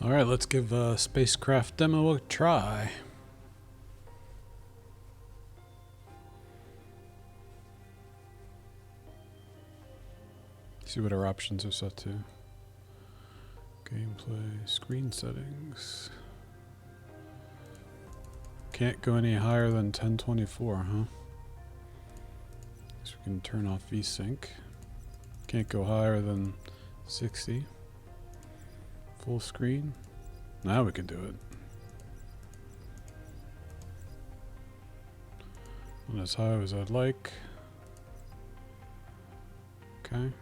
All right, let's give a SpaceCraft demo a try. See what our options are set to. Gameplay, screen settings. Can't go any higher than 1024, huh? So we can turn off VSync. Can't go higher than 60. Full screen. Now we can do it. Not as high as I'd like. Okay.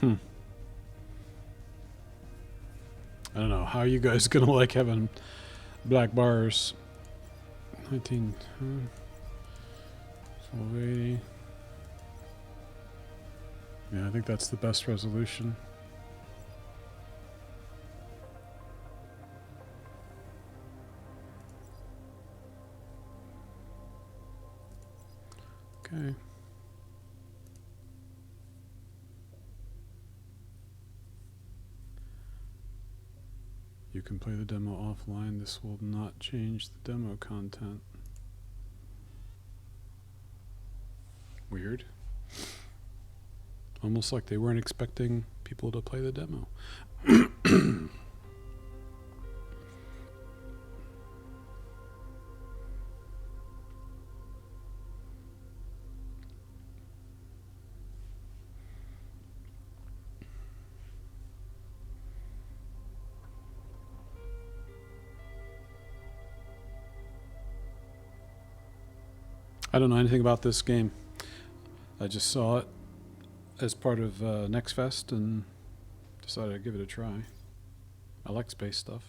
Hmm. I don't know. How are you guys gonna like having black bars? 19, 1280. Yeah, I think that's the best resolution. Okay. You can play the demo offline. This will not change the demo content. Weird. Almost like they weren't expecting people to play the demo. I don't know anything about this game. I just saw it as part of Next Fest and decided to give it a try. I like space stuff.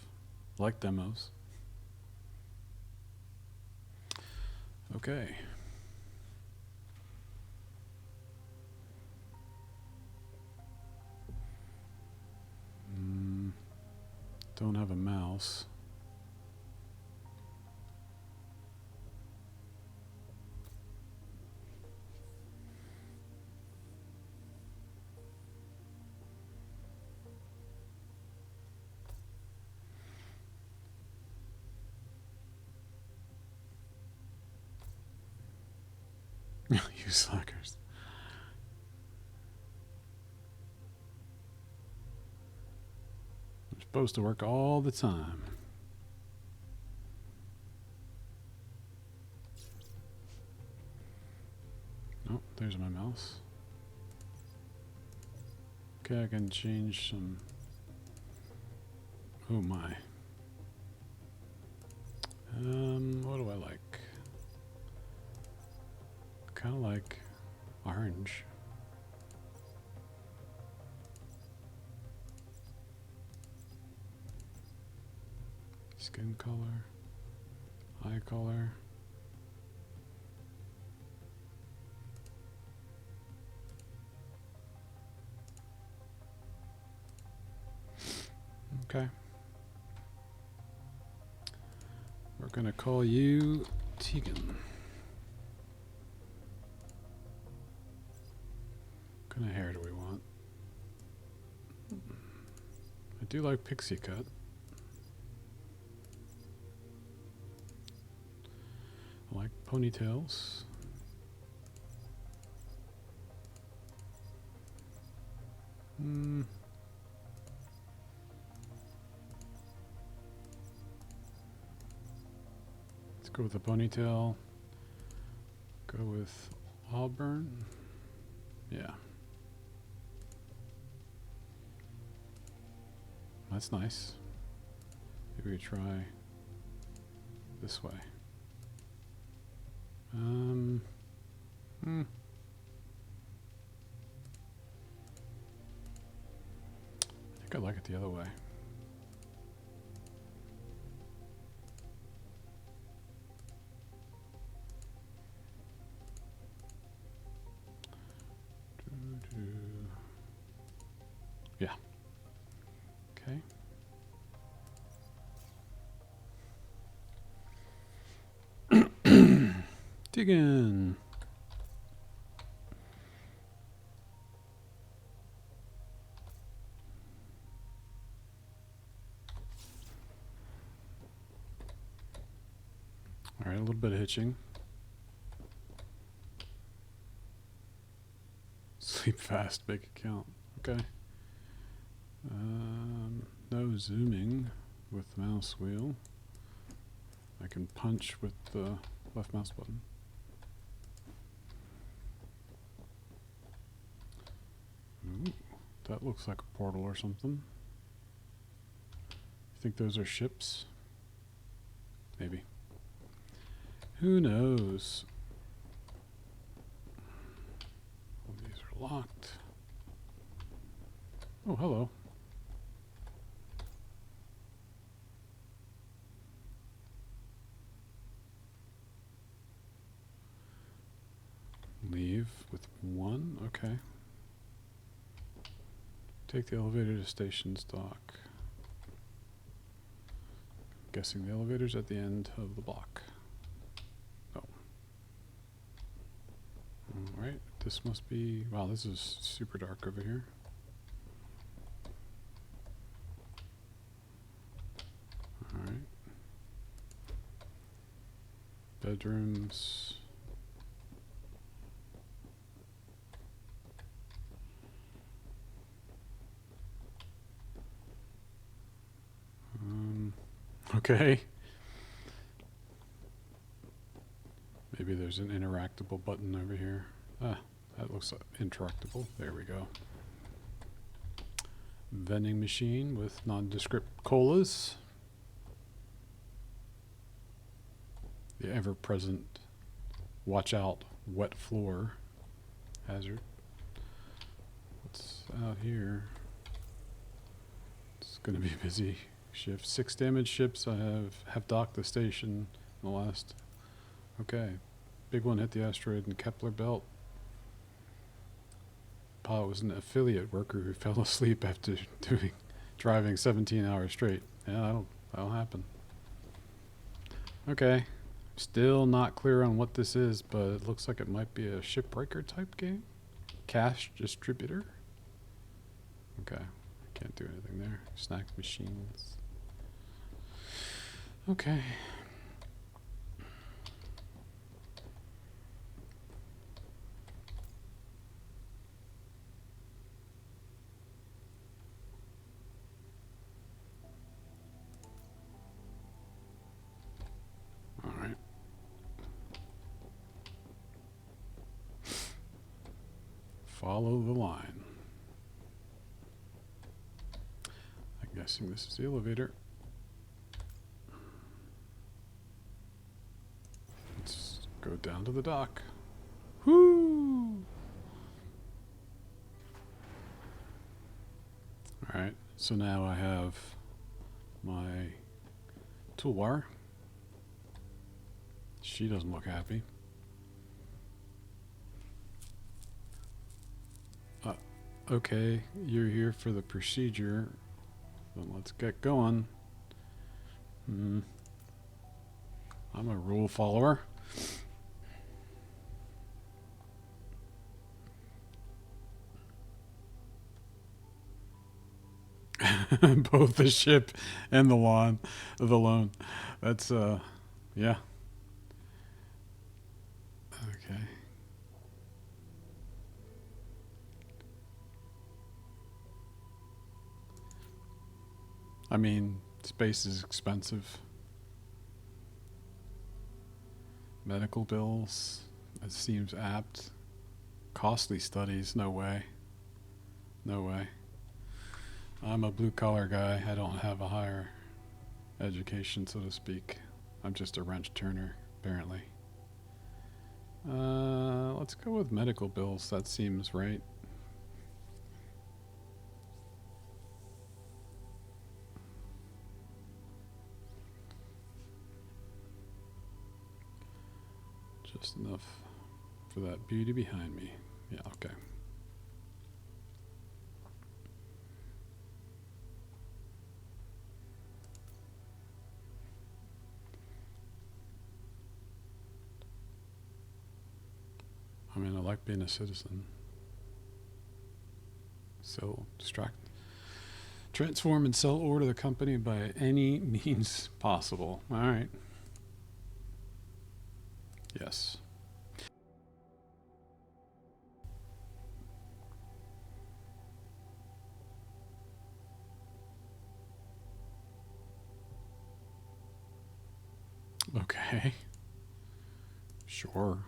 I like demos. Okay. Don't have a mouse. You slackers. I'm supposed to work all the time. Oh, there's my mouse. Okay, I can change some. Oh my. What do I like? Kind of like orange. Skin color, eye color. Okay. We're gonna call you Tegan. What kind of hair do we want? I do like pixie cut. I like ponytails. Let's go with a ponytail. Go with auburn. Yeah. That's nice. Maybe we try this way. think I like it the other way. Yeah. Okay. Dig in. All right, a little bit of hitching. Sleep fast, make it count. Okay. No zooming with the mouse wheel. I can punch with the left mouse button. Ooh, that looks like a portal or something. You think those are ships? Maybe. Who knows? Oh, these are locked. Oh, hello. Leave with one. Okay. Take the elevator to station's dock. Guessing the elevator's at the end of the block. Oh. Alright, this must be... Wow, this is super dark over here. Alright. Bedrooms. Okay. Maybe there's an interactable button over here. Ah, that looks interactable. There we go. Vending machine with nondescript colas. The ever-present watch out wet floor hazard. What's out here? It's going to be a busy shift. 6 damaged ships I have docked the station in the last. Okay. Big one hit the asteroid in Kepler belt. Pilot was an affiliate worker who fell asleep after driving 17 hours straight. Yeah, that'll happen. Okay. Still not clear on what this is, but it looks like it might be a shipbreaker type game. Cash distributor. Okay. Can't do anything there. Snack machines. Okay. All right. Follow the line. I'm guessing this is the elevator. Let's go down to the dock. Whoo! All right, so now I have my toolbar. She doesn't look happy. Okay, you're here for the procedure. Then let's get going. I'm a rule follower. Both the ship and the lawn, the loan. That's yeah. Okay. I mean, space is expensive. Medical bills, it seems apt. Costly studies, no way. No way. I'm a blue collar guy. I don't have a higher education, so to speak. I'm just a wrench turner, apparently. Let's go with medical bills. That seems right. enough for that beauty behind me. Yeah, okay. I mean, I like being a citizen. So, transform and sell ore to the company by any means possible. All right. Yes. Okay. Sure.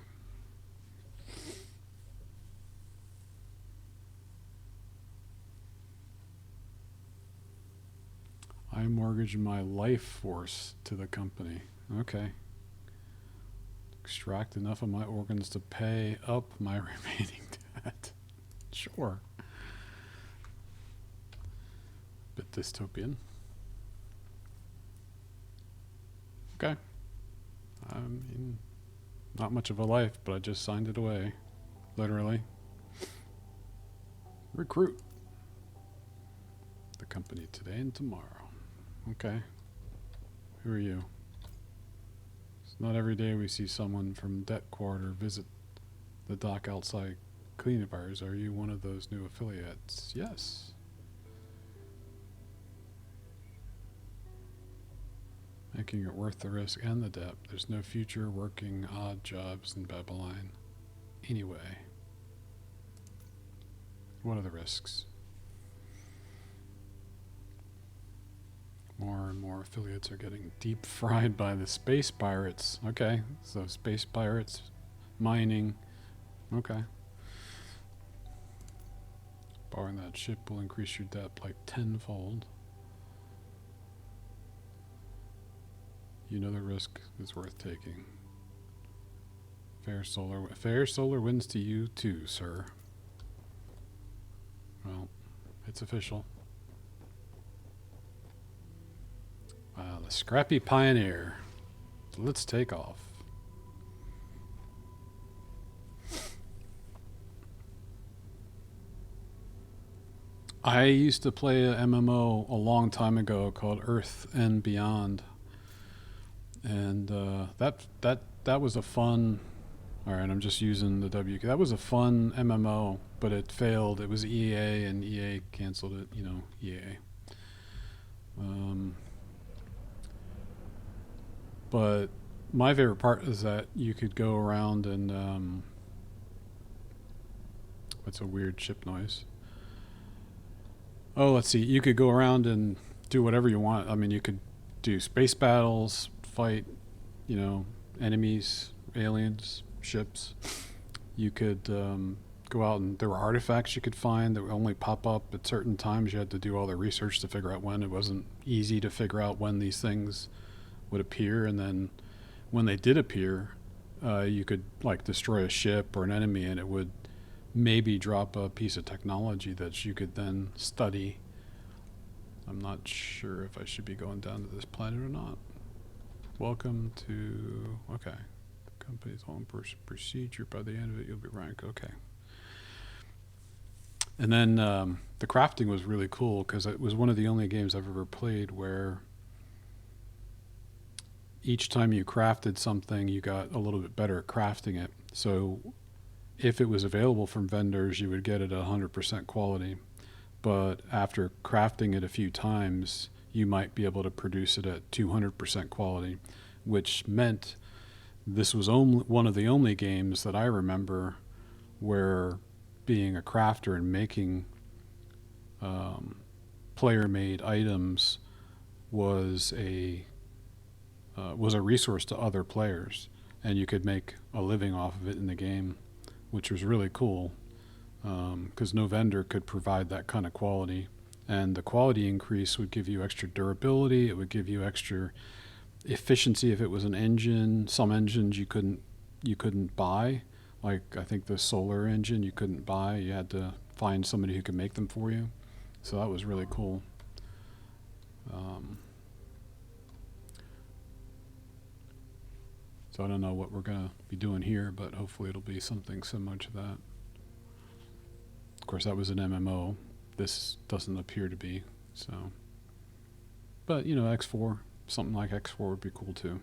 I mortgage my life force to the company. Okay. Extract enough of my organs to pay up my remaining debt. Sure. Bit dystopian. Okay. I mean, not much of a life, but I just signed it away. Literally. Recruit the company today and tomorrow. Okay. Who are you? It's not every day we see someone from Debt Quarter visit the dock outside cleaning bars. Are you one of those new affiliates? Yes. Making it worth the risk and the debt. There's no future working odd jobs in Babylon. Anyway. What are the risks? More and more affiliates are getting deep fried by the space pirates. Okay, so space pirates, mining. Okay. Borrowing that ship will increase your debt like tenfold. You know the risk is worth taking. Fair solar wins to you too, sir. Well, it's official. The scrappy pioneer. Let's take off. I used to play a MMO a long time ago called Earth and Beyond, and that was a fun. All right, I'm just using the W. That was a fun MMO, but it failed. It was EA, and EA canceled it. You know, EA. But my favorite part is that you could go around and what's a weird ship noise? Oh, let's see. You could go around and do whatever you want. I mean, you could do space battles, fight, enemies, aliens, ships. You could go out and there were artifacts you could find that would only pop up at certain times. You had to do all the research to figure out when. It wasn't easy to figure out when these things would appear, and then when they did appear, you could like destroy a ship or an enemy, and it would maybe drop a piece of technology that you could then study. I'm not sure if I should be going down to this planet or not. Welcome to okay. Company's own procedure. By the end of it, you'll be ranked. Okay. And then the crafting was really cool because it was one of the only games I've ever played where each time you crafted something, you got a little bit better at crafting it. So if it was available from vendors, you would get it at 100% quality. But after crafting it a few times, you might be able to produce it at 200% quality, which meant this was only one of the only games that I remember where being a crafter and making player-made items was a resource to other players, and you could make a living off of it in the game, which was really cool because no vendor could provide that kind of quality. And the quality increase would give you extra durability. It would give you extra efficiency if it was an engine. Some engines you couldn't buy, like I think the solar engine you couldn't buy. You had to find somebody who could make them for you. So that was really cool. So I don't know what we're going to be doing here, but hopefully it'll be something similar to that. Of course, that was an MMO. This doesn't appear to be, so. But, you know, X4, something like X4 would be cool too.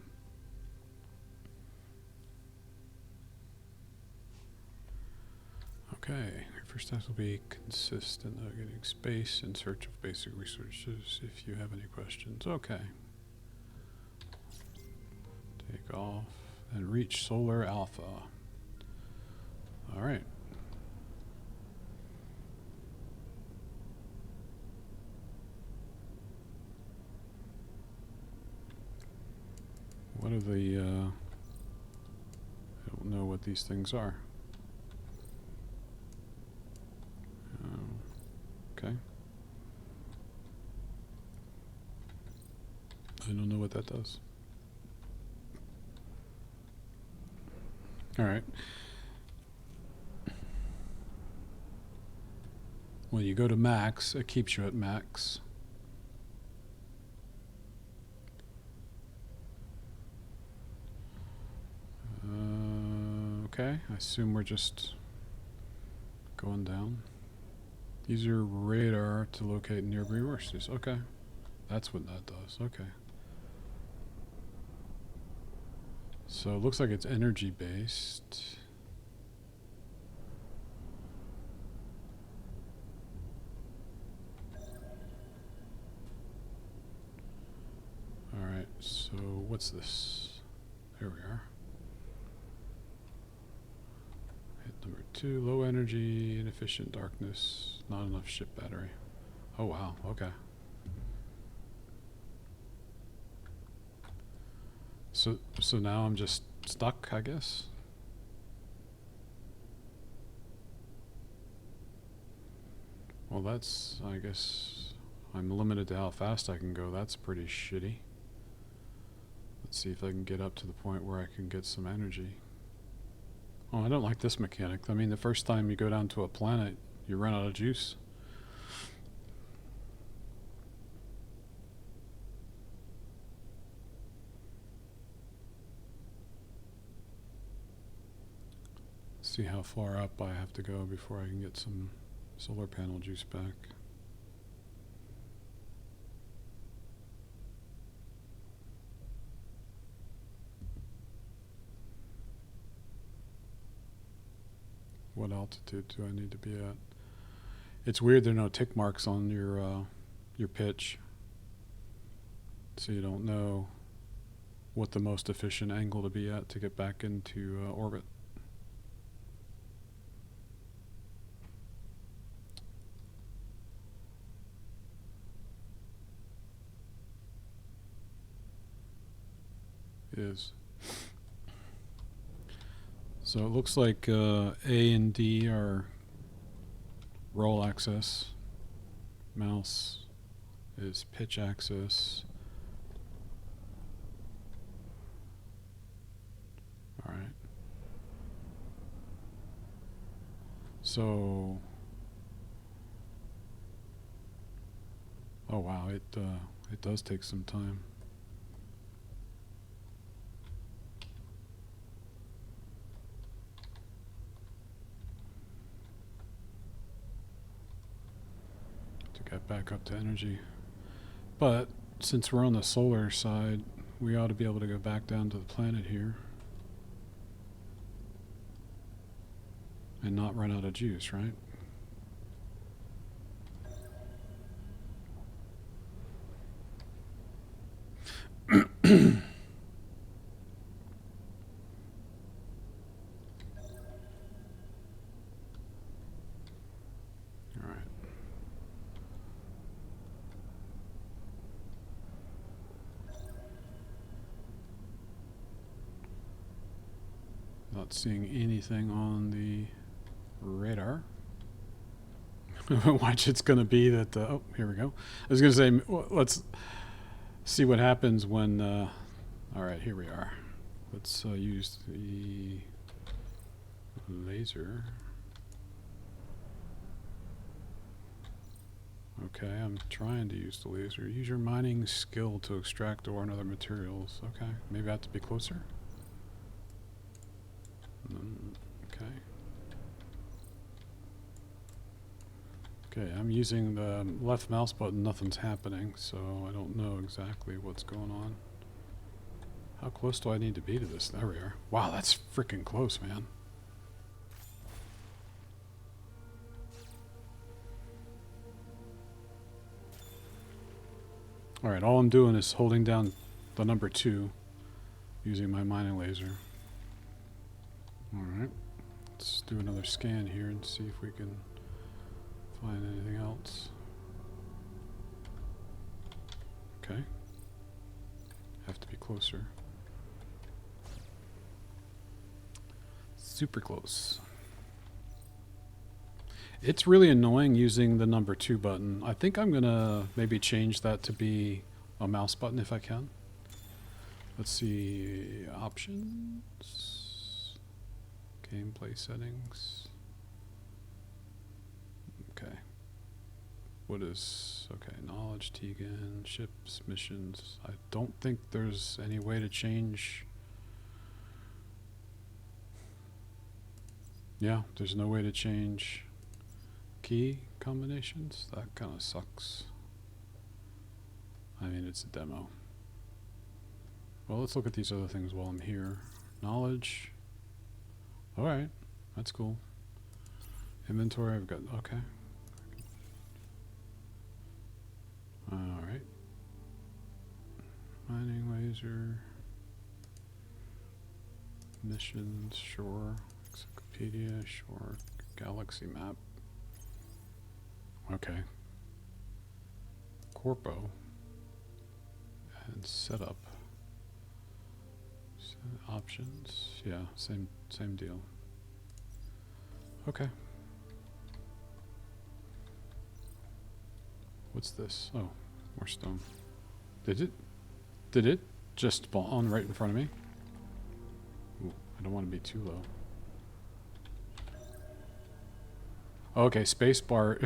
Okay, your first task will be consistent navigating space in search of basic resources if you have any questions. Okay. Take off and reach Solar Alpha. All right. What are the, I don't know what these things are. Okay. I don't know what that does. All right. When you go to max, it keeps you at max. Okay, I assume we're just going down. Use your radar to locate nearby resources. Okay, that's what that does. Okay. So it looks like it's energy based. All right, so what's this? Here we are. Hit number 2, low energy, inefficient darkness, not enough ship battery. Oh wow, okay. So now I'm just stuck, I guess. Well, that's, I guess, I'm limited to how fast I can go. That's pretty shitty. Let's see if I can get up to the point where I can get some energy. Oh, I don't like this mechanic. I mean, the first time you go down to a planet, you run out of juice. See how far up I have to go before I can get some solar panel juice back. What altitude do I need to be at? It's weird there are no tick marks on your pitch, so you don't know what the most efficient angle to be at to get back into orbit. Is. So it looks like A and D are roll axis. Mouse is pitch axis. All right. So, oh wow, it does take some time. Get back up to energy. But since we're on the solar side, we ought to be able to go back down to the planet here and not run out of juice, right? Not seeing anything on the radar. Watch, it's going to be that. Oh, here we go. I was going to say, well, let's see what happens when. All right, here we are. Let's use the laser. Okay, I'm trying to use the laser. Use your mining skill to extract ore and other materials. Okay, maybe I have to be closer. Okay, I'm using the left mouse button, nothing's happening, so I don't know exactly what's going on. How close do I need to be to this? There we are. Wow, that's freaking close, man. Alright, all I'm doing is holding down the number 2 using my mining laser. Alright, let's do another scan here and see if we can find anything else. Okay. Have to be closer. Super close. It's really annoying using the number 2 button. I think I'm gonna maybe change that to be a mouse button if I can. Let's see, options, gameplay settings. Okay. What is, okay, knowledge, Tegan, ships, missions. I don't think there's any way to change. Yeah, there's no way to change key combinations. That kind of sucks. I mean, it's a demo. Well, let's look at these other things while I'm here. Knowledge. Alright, that's cool. Inventory, I've got, okay. Alright. Mining laser. Missions, sure. Encyclopedia, sure. Galaxy map. Okay. Corpo. And setup. Options. Yeah, same deal. Okay. What's this? Oh, more stone. Did it just spawn right in front of me? Ooh, I don't want to be too low. Okay, spacebar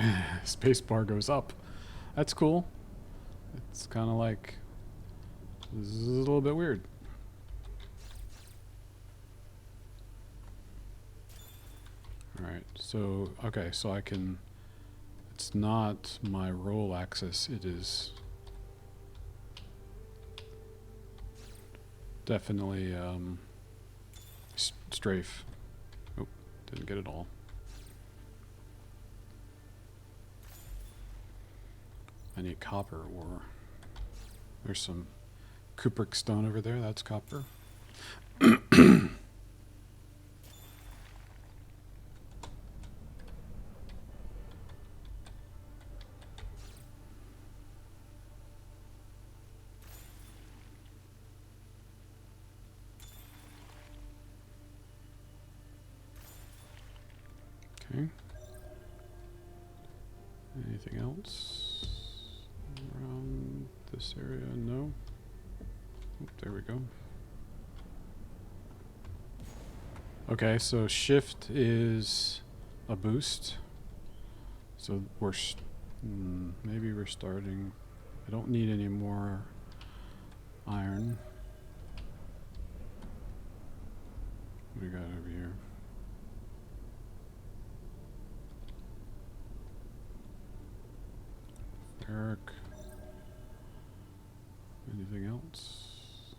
spacebar goes up. That's cool. It's kind of like, this is a little bit weird. Alright, so, okay, so I can, it's not my roll axis, it is definitely strafe. Oh, didn't get it all. I need copper ore. There's some cupric stone over there, that's copper. Okay. Anything else around this area? No. Oop, there we go. Okay, so shift is a boost. So we're maybe we're starting. I don't need any more iron. What do we got over here? Eric. Anything else?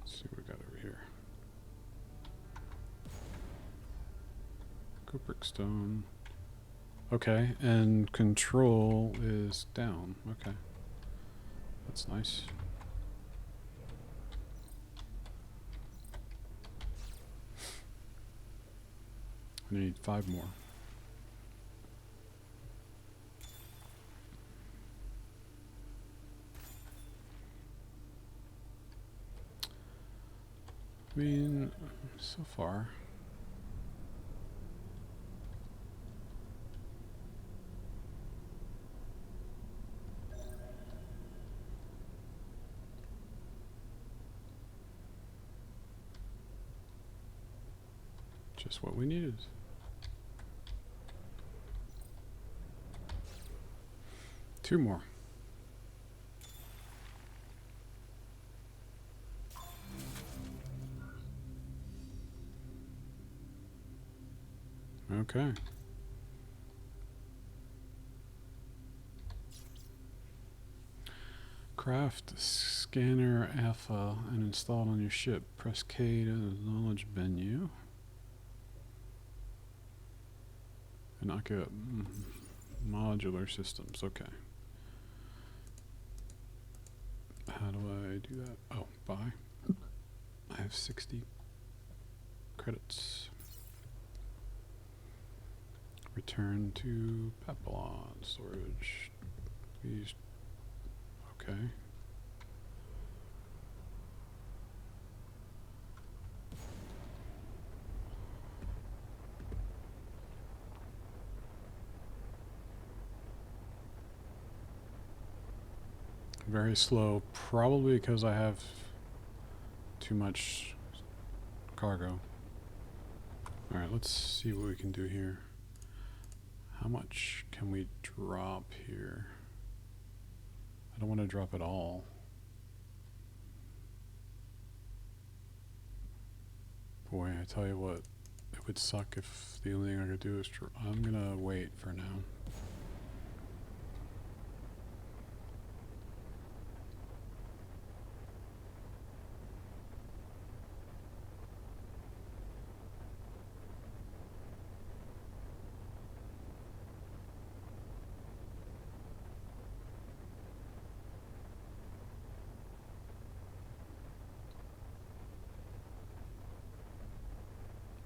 Let's see what we got over here. Cupric stone. Okay, and control is down. Okay. That's nice. I need 5 more. I mean, so far. Just what we needed. Two more. Okay. Craft scanner alpha and install it on your ship. Press K to the knowledge menu. And knock it up. Modular systems. Okay. How do I do that? Oh, buy. I have 60 credits. Return to Papillon storage. Please. Okay. Very slow, probably because I have too much cargo. Alright, let's see what we can do here. How much can we drop here? I don't want to drop it all. Boy, I tell you what, it would suck if the only thing I could do is I'm gonna wait for now.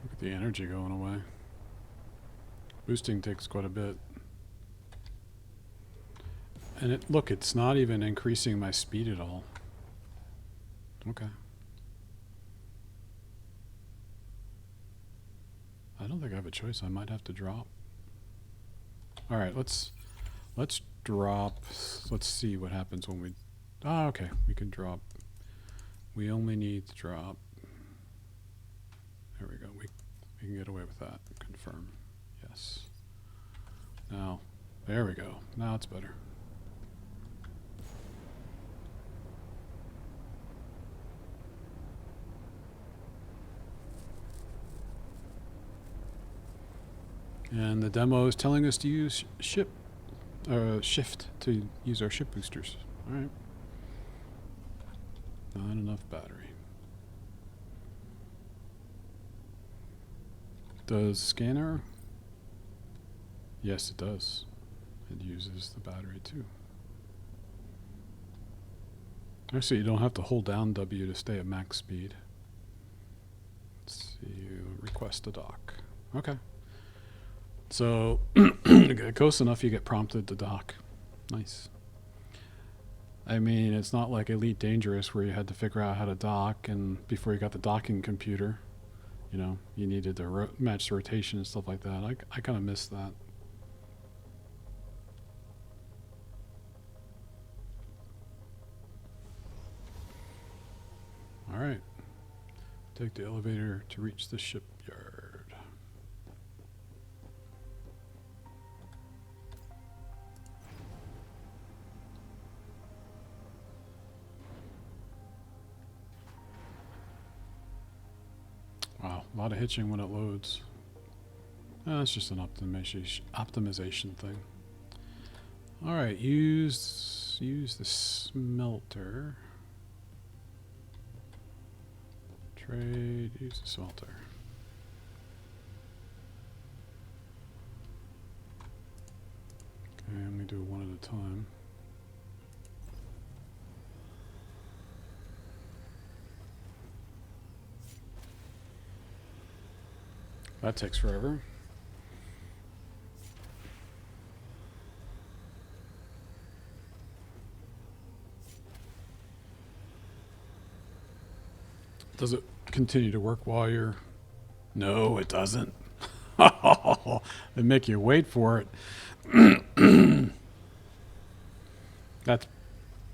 Look at the energy going away. Boosting takes quite a bit. And look, it's not even increasing my speed at all. Okay. I don't think I have a choice. I might have to drop. All right, let's drop. Let's see what happens when we. Oh, okay. We can drop. We only need to drop. There we go. We can get away with that. Confirm. Yes. Now, there we go. Now it's better. And the demo is telling us to use shift to use our ship boosters. All right. Not enough battery. Does scanner? Yes, it does. It uses the battery too. Actually, you don't have to hold down W to stay at max speed. Let's see. Request a dock. Okay. So, get close enough, you get prompted to dock. Nice. I mean, it's not like Elite Dangerous where you had to figure out how to dock, and before you got the docking computer, you know, you needed to match the rotation and stuff like that. I kind of miss that. All right. Take the elevator to reach the shipyard. Wow, a lot of hitching when it loads. That's just an optimization thing. All right, use the smelter. Trade, use the smelter. Okay, I'm gonna do it one at a time. That takes forever. Does it continue to work while you're... No, it doesn't. They make you wait for it. That's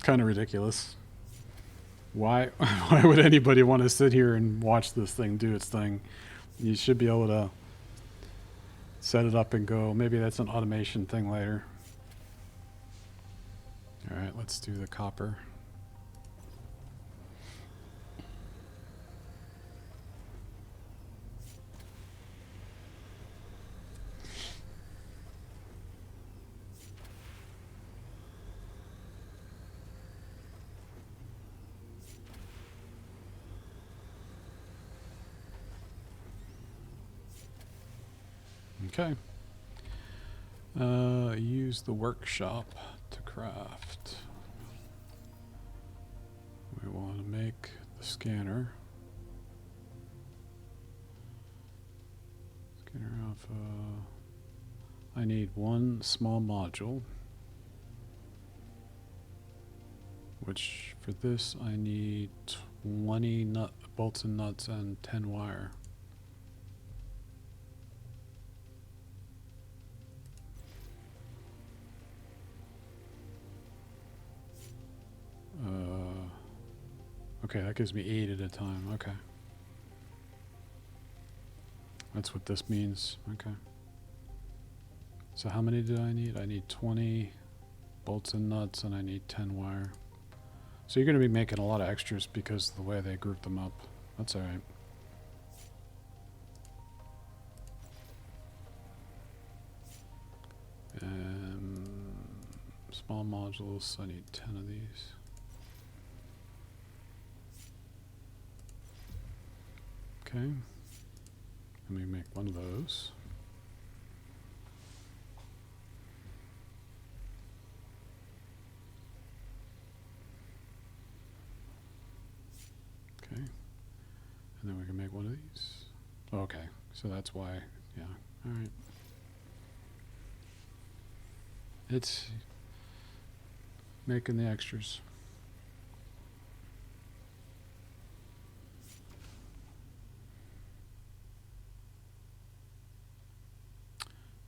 kind of ridiculous. Why would anybody want to sit here and watch this thing do its thing? You should be able to set it up and go. Maybe that's an automation thing later. All right, let's do the copper. Okay. Use the workshop to craft. We want to make the scanner. Scanner alpha. I need one small module. Which for this I need 20 bolts and nuts and 10 wire. Okay, that gives me 8 at a time. Okay. That's what this means. Okay. So how many do I need? I need 20 bolts and nuts and I need 10 wire. So you're going to be making a lot of extras because of the way they group them up. That's alright. Small modules, I need 10 of these. Okay. Let me make one of those. Okay. And then we can make one of these. Okay. So that's why, yeah. Alright. It's making the extras.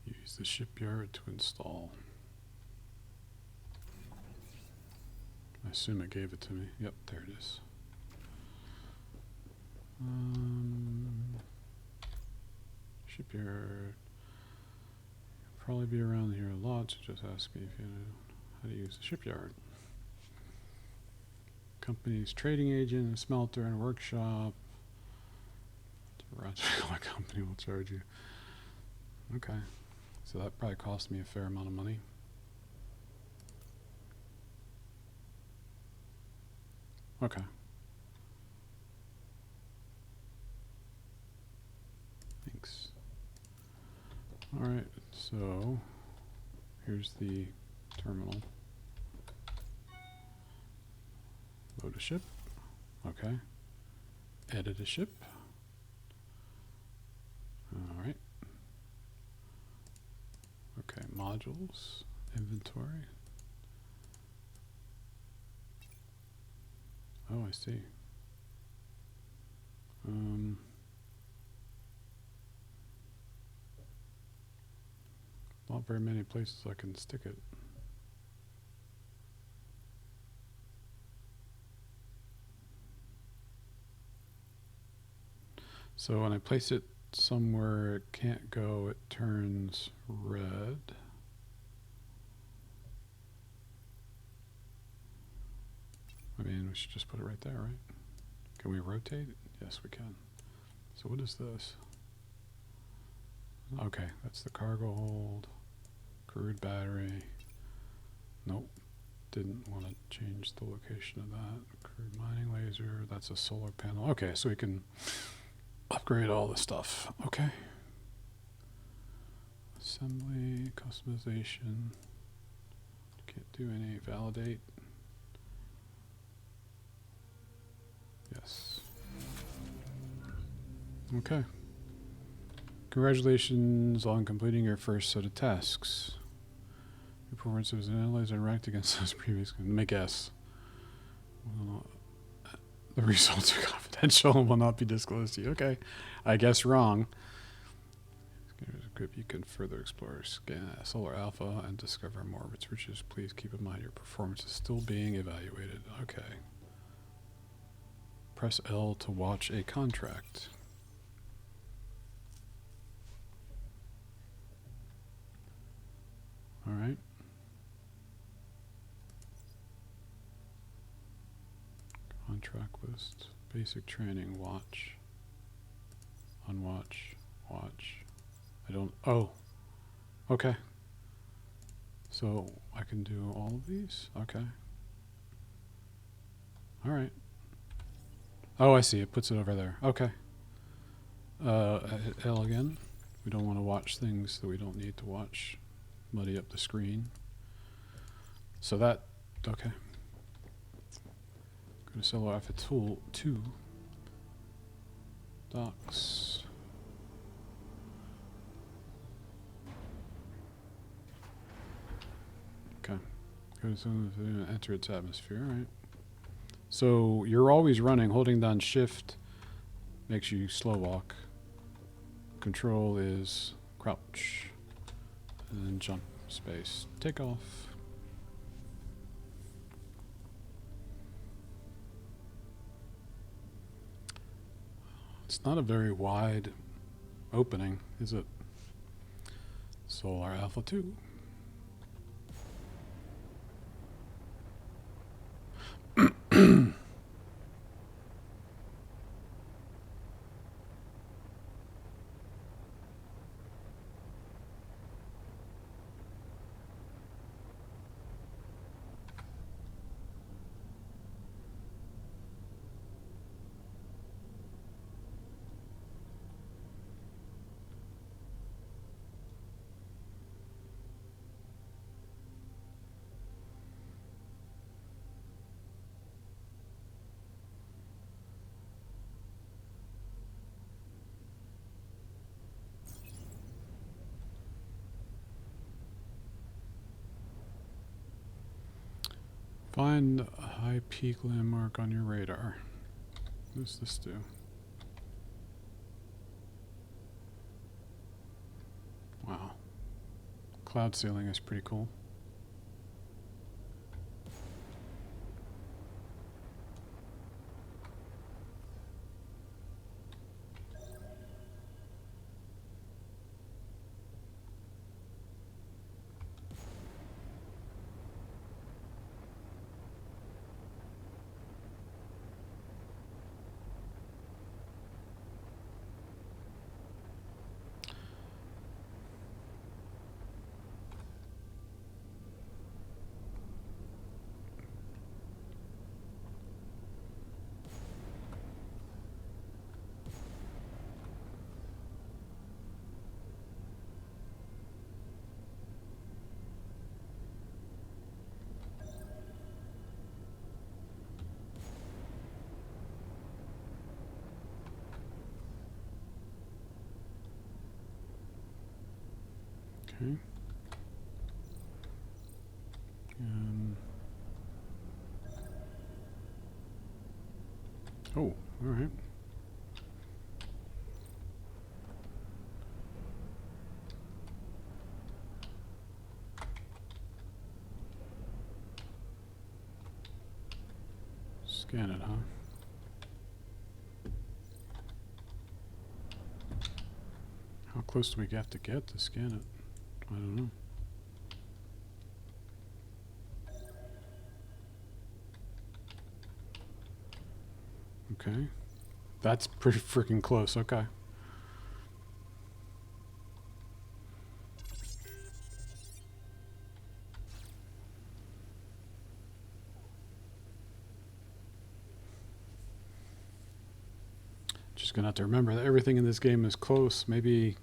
Use the shipyard to install. I assume it gave it to me. Yep, there it is. Shipyard. Probably be around here a lot, so just ask me if you know how to use the shipyard. Company's trading agent, a smelter, and a workshop. My company will charge you. Okay. So that probably cost me a fair amount of money. Okay. Thanks. Alright, so here's the terminal. Load a ship. Okay. Edit a ship. Alright. Okay, modules, inventory. Oh, I see. Not very many places I can stick it. So when I place it somewhere it can't go, it turns red. I mean, we should just put it right there, right? Can we rotate it? Yes, we can. So what is this? Okay, that's the cargo hold. Crude battery. Nope. Didn't want to change the location of that. Crude mining laser. That's a solar panel. Okay, so we can upgrade all the stuff. Okay. Assembly, customization. Can't do any validate. Yes. Okay. Congratulations on completing your first set of tasks. Your performance was analyzed and ranked against those previous. Let me guess. Well, the results are confidential and will not be disclosed to you. Okay. I guess wrong. You can further explore Solar Alpha and discover more of its riches. Please keep in mind your performance is still being evaluated. Okay. Press L to watch a contract. All right. Contract list. Basic training. Watch. Unwatch. Watch. I don't. Oh. Okay. So I can do all of these? Okay. All right. Oh, I see. It puts it over there. Okay. Hit L again. We don't want to watch things that we don't need to watch, muddy up the screen. So that, okay. Go to Cello Alpha Tool 2. Docks. Okay. Go to some, enter its atmosphere, right? So you're always running, holding down shift makes you slow walk. Control is crouch. And then jump, space, take off. It's not a very wide opening, is it? Solar Alpha 2. Find a high peak landmark on your radar. What does this do? Wow. Cloud ceiling is pretty cool. Okay. Oh, all right. Scan it, huh? How close do we have to get to scan it? I don't know. Okay. That's pretty freaking close. Okay. Just gonna have to remember that everything in this game is close. Maybe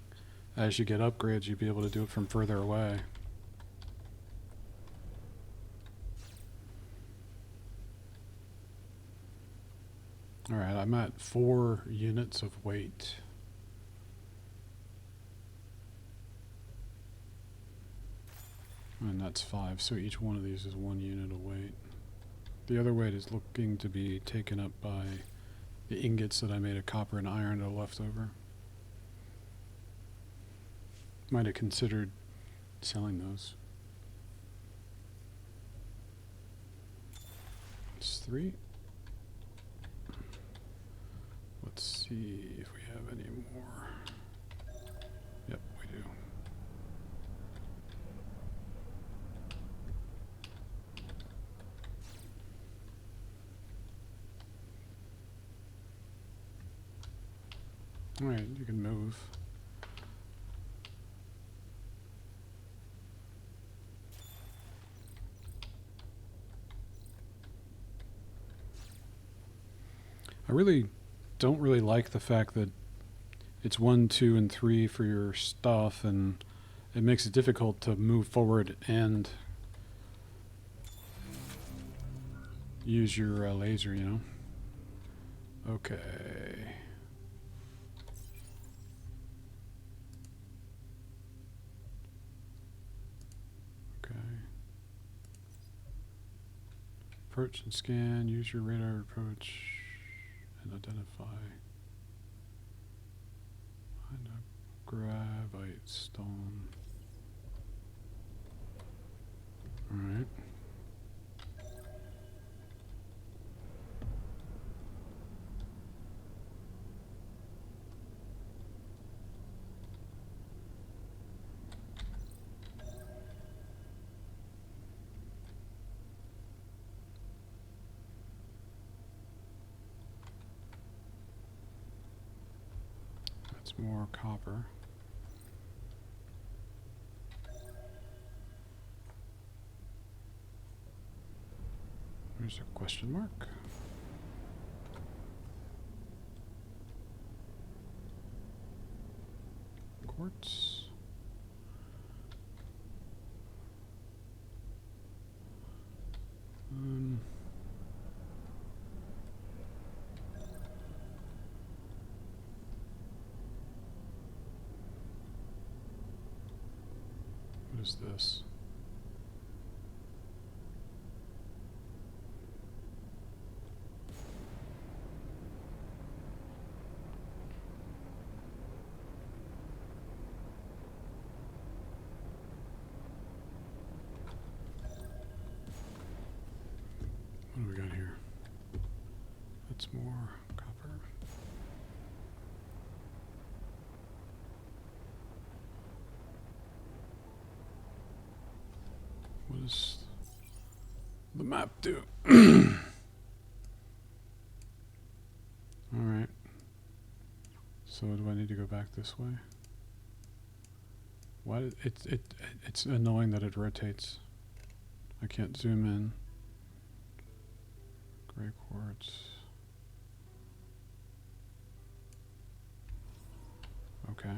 as you get upgrades, you'll be able to do it from further away. Alright, I'm at 4 units of weight. And that's 5, so each one of these is 1 unit of weight. The other weight is looking to be taken up by the ingots that I made of copper and iron that are left over. Might have considered selling those. It's 3. Let's see if we have any more. Yep, we do. Alright, you can move. I really don't really like the fact that it's 1, 2, and 3 for your stuff, and it makes it difficult to move forward and use your laser, you know? Okay. Okay. Approach and scan, use your radar approach and identify. Find a gravite stone. Alright. That's more copper. There's a question mark. Quartz. What is this? What do we got here? That's more copper. What does the map do? Alright. So do I need to go back this way? Why it's annoying that it rotates. I can't zoom in. Gray quartz. Okay.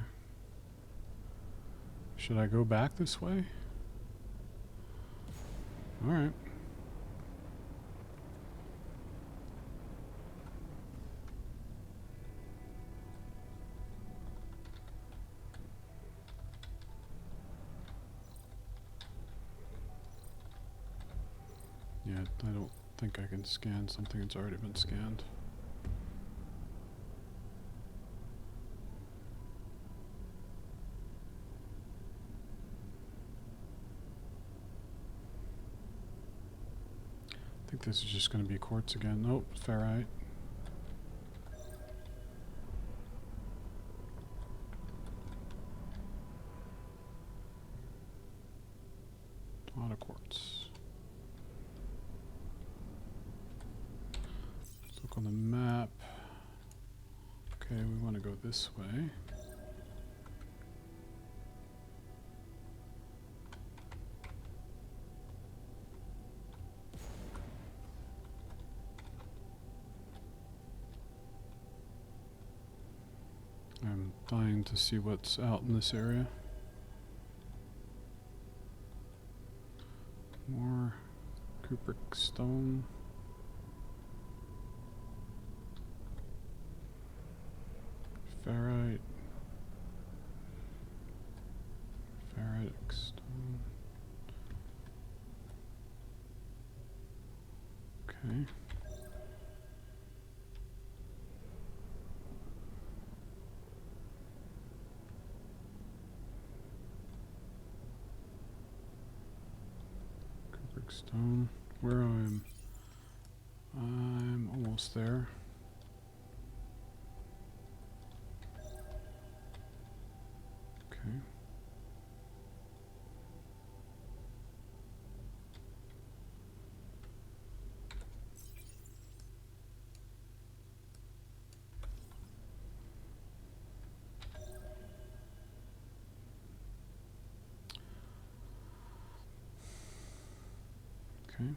Should I go back this way? Alright. Yeah, I don't think I can scan something that's already been scanned. I think this is just going to be quartz again. Nope, ferrite. A lot of quartz. Let's look on the map. Okay, we want to go this way. I'm dying to see what's out in this area. More cupric stone. Ferrite. Ferritic stone. Okay. Cupric stone. Where I'm almost there. Okay. Okay.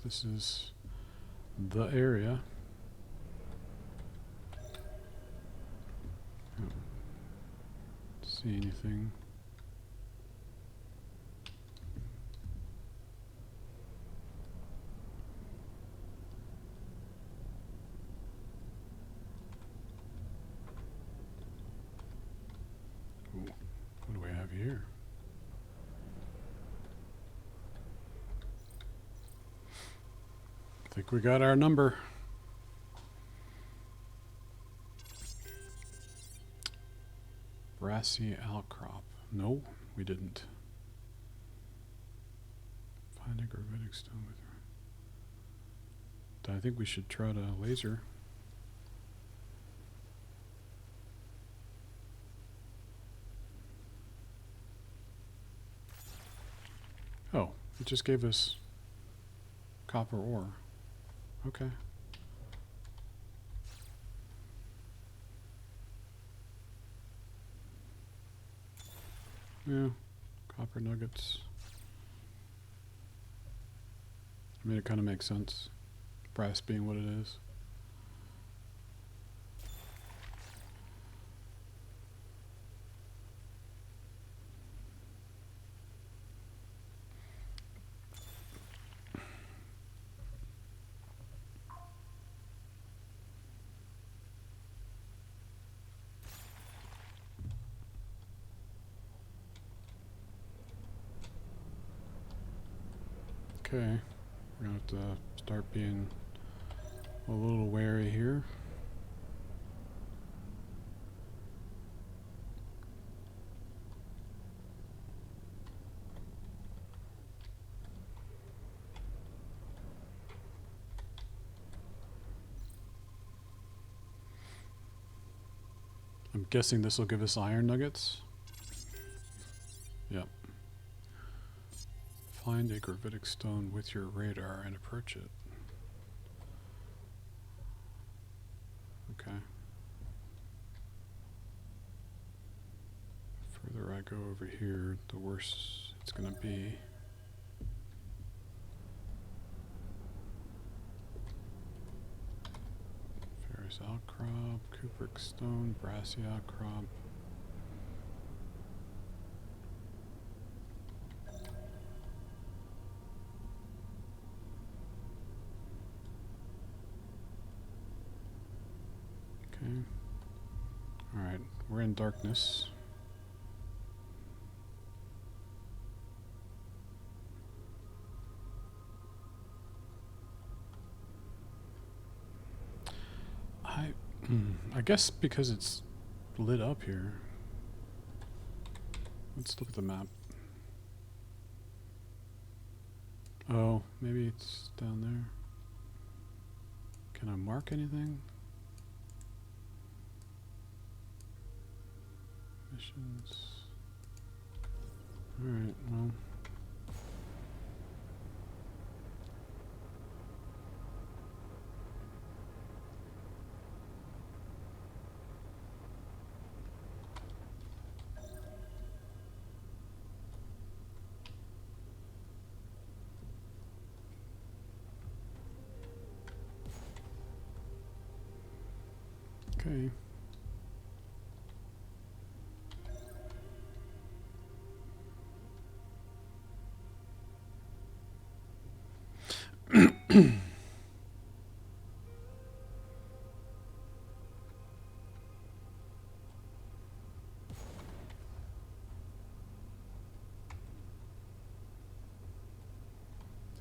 this is the area. Don't see anything. Ooh, what do we have here? I think we got our number. Brassy outcrop. No, we didn't. Find a gravitic stone with her. I think we should try to laser. Oh, it just gave us copper ore. Okay. Yeah, copper nuggets. I mean, it kind of makes sense. Brass being what it is. Okay, we're gonna have to start being a little wary here. I'm guessing this will give us iron nuggets. Yep. Find a gravitic stone with your radar and approach it. Okay. The further I go over here, the worse it's going to be. Ferrous outcrop, cupric stone, brassy outcrop. Okay. Alright, we're in darkness. I guess because it's lit up here. Let's look at the map. Oh, maybe it's down there. Can I mark anything? Missions. Alright, well. Okay.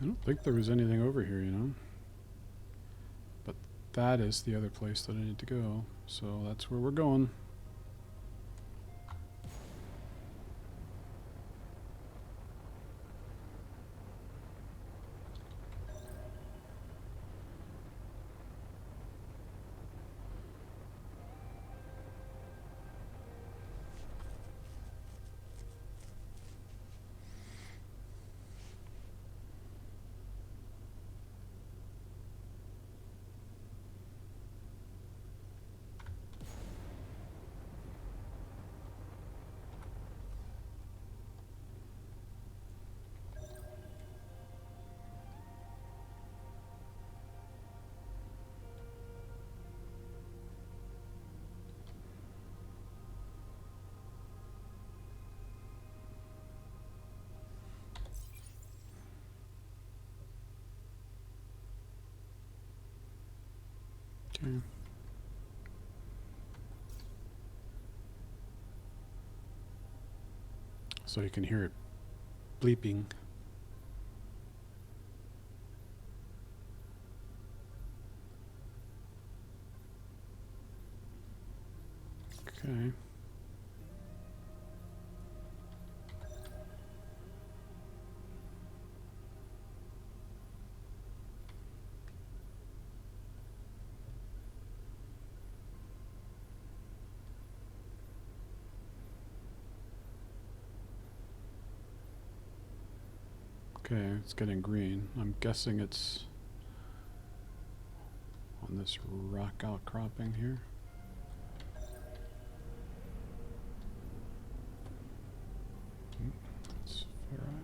I don't think there was anything over here, you know? But that is the other place that I need to go, so that's where we're going. Okay. So you can hear it bleeping. Okay. Okay, it's getting green. I'm guessing it's on this rock outcropping here. That's far out.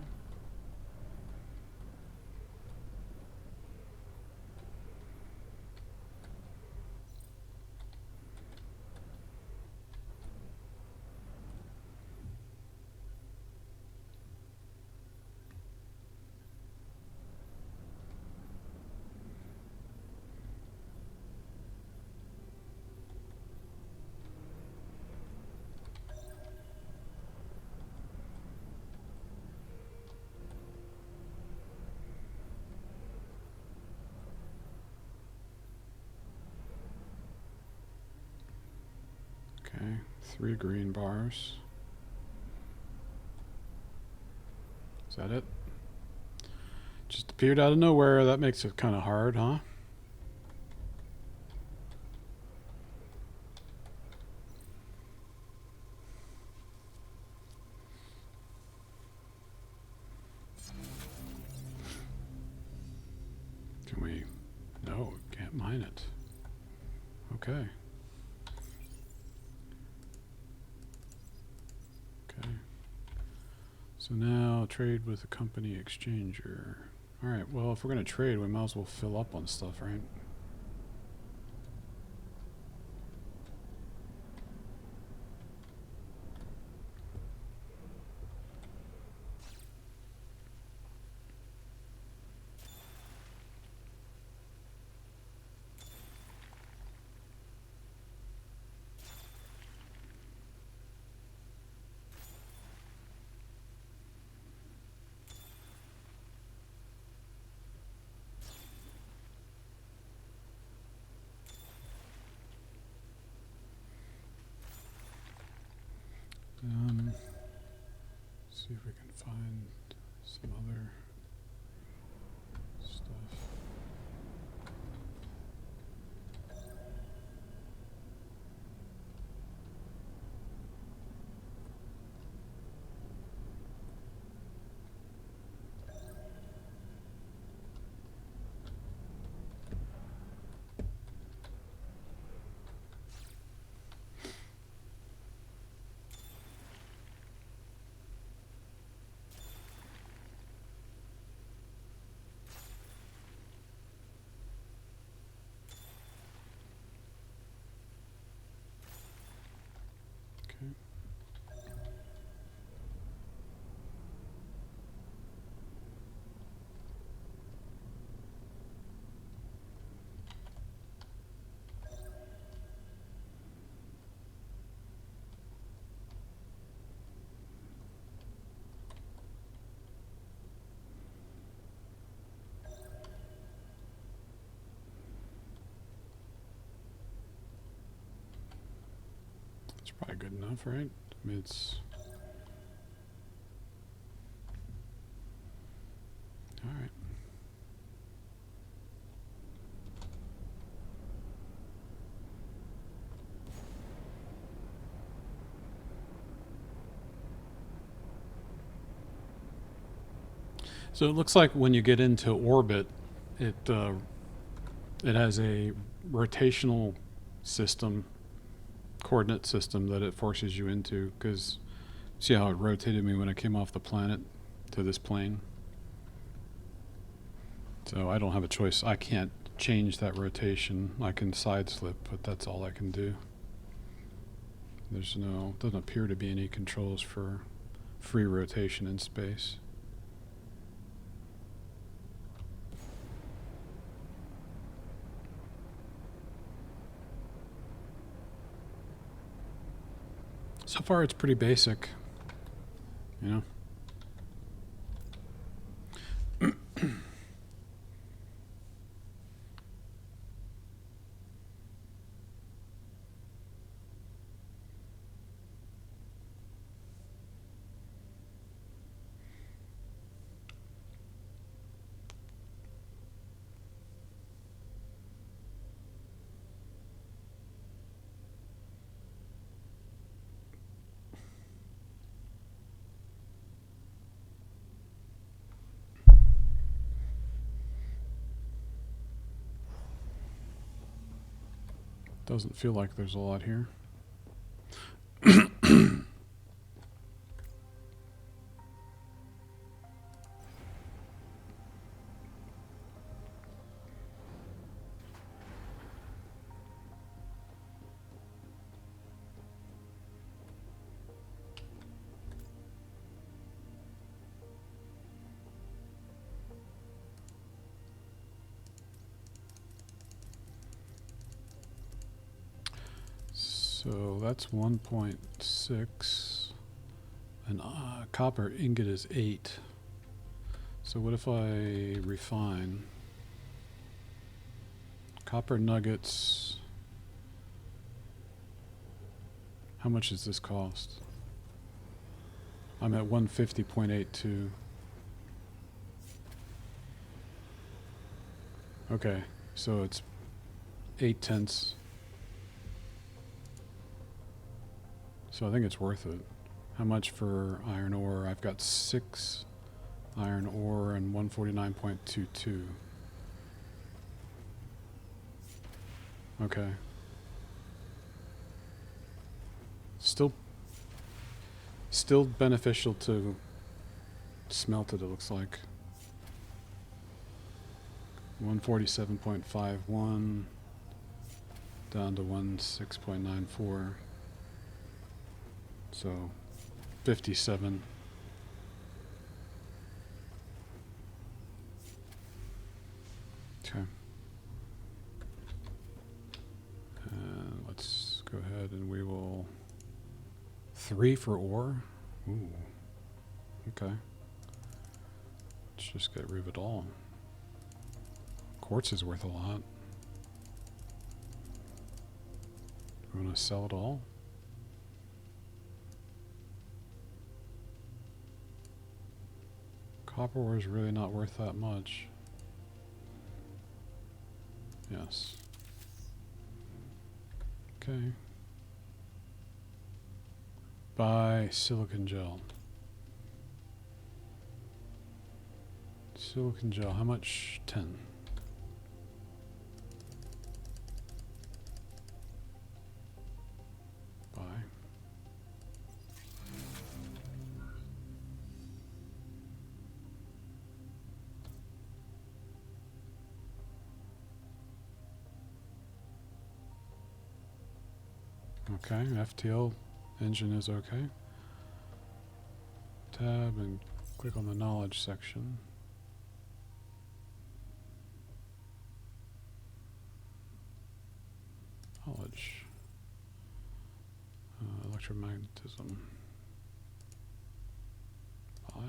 Okay, 3 green bars. Is that it? Just appeared out of nowhere. That makes it kind of hard, huh? Can we? No, can't mine it. Okay. Okay. So now trade with a company exchanger. Alright, well, if we're going to trade, we might as well fill up on stuff, right? See if we can find some other stuff. Okay. It's probably good enough, right? I mean, it's... Alright. So it looks like when you get into orbit, it has a rotational system, coordinate system that it forces you into. Because see how it rotated me when I came off the planet to this plane? So I don't have a choice. I can't change that rotation. I can side slip, but that's all I can do. Doesn't appear to be any controls for free rotation in space. So far it's pretty basic, you know. Doesn't feel like there's a lot here. So that's 1.6. And copper ingot is 8. So what if I refine? Copper nuggets. How much does this cost? I'm at 150.82. Okay, so it's 8/10. So I think it's worth it. How much for iron ore? I've got 6 iron ore and 149.22. Okay. Still beneficial to smelt it, looks like. 147.51 down to 16.94. So 57. Okay. Let's go ahead and we will 3 for ore. Ooh. Okay. Let's just get rid of it all. Quartz is worth a lot. We want to sell it all? Copper ore is really not worth that much. Yes. Okay. Buy silicon gel. Silicon gel, how much? 10. Buy. Okay, FTL engine is okay. Tab and click on the knowledge section. Knowledge. Electromagnetism. Buy.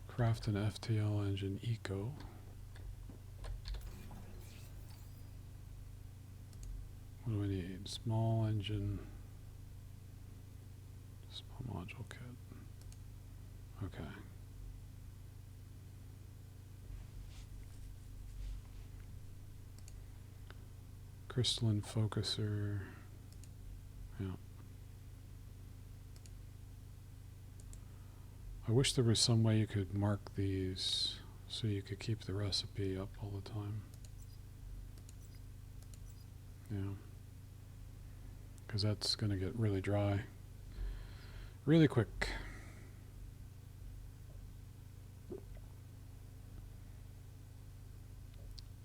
Craft an FTL engine eco. What do we need? Small engine. Small module kit. Okay. Crystalline focuser. Yeah. I wish there was some way you could mark these so you could keep the recipe up all the time. Yeah. Because that's going to get really dry really quick.